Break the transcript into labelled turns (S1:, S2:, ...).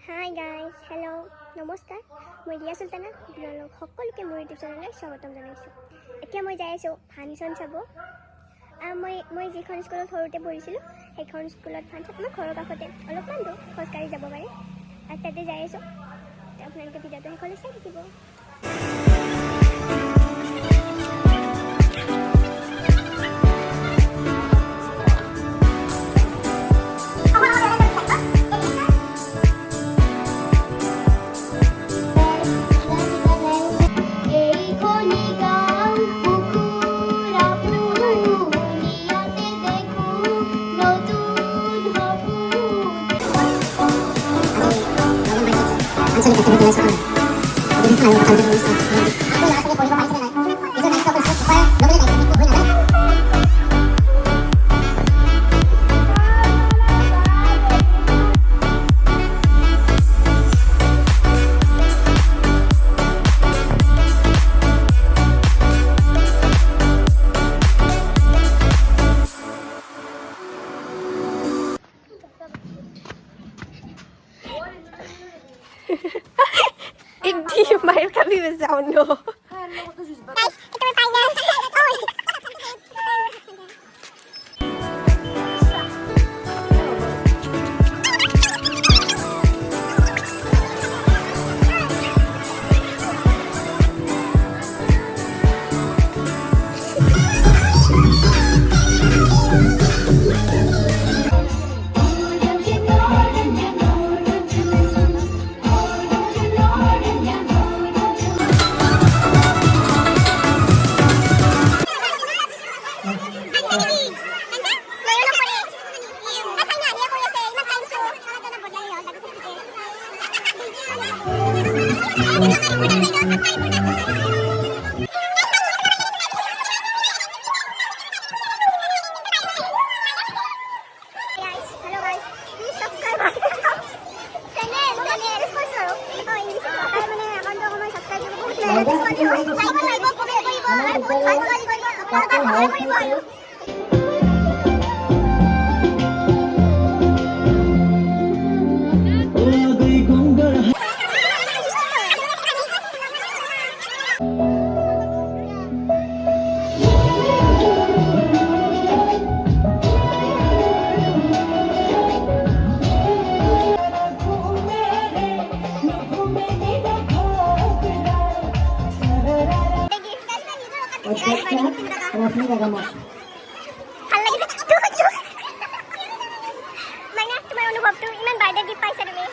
S1: Hi guys, hello', নমস্কাৰ। মই ৰিয়া চুলতানা, আপোনালোক সকলোকে মোৰ ইউটিউব চেনেললৈ স্বাগতম জনাইছোঁ। এতিয়া মই যাই আছোঁ ফাংচন চাব। মই যিখন স্কুলত সৰুতে পঢ়িছিলোঁ সেইখন স্কুলত ফাংচন আমাৰ ঘৰৰ কাষতে, অলপমান দূৰ খোজকাঢ়ি যাব পাৰে। আৰু তাতে যাই আছোঁ। আপোনালোকে ভিডিঅ'টো শেষলৈ চাই থাকিব। Hindi mahal kami sound no. Guys, ito may final. তোমাৰ অনুভৱটো ইমান বাৰ্ডে গিফ্ট পাইছা তুমি?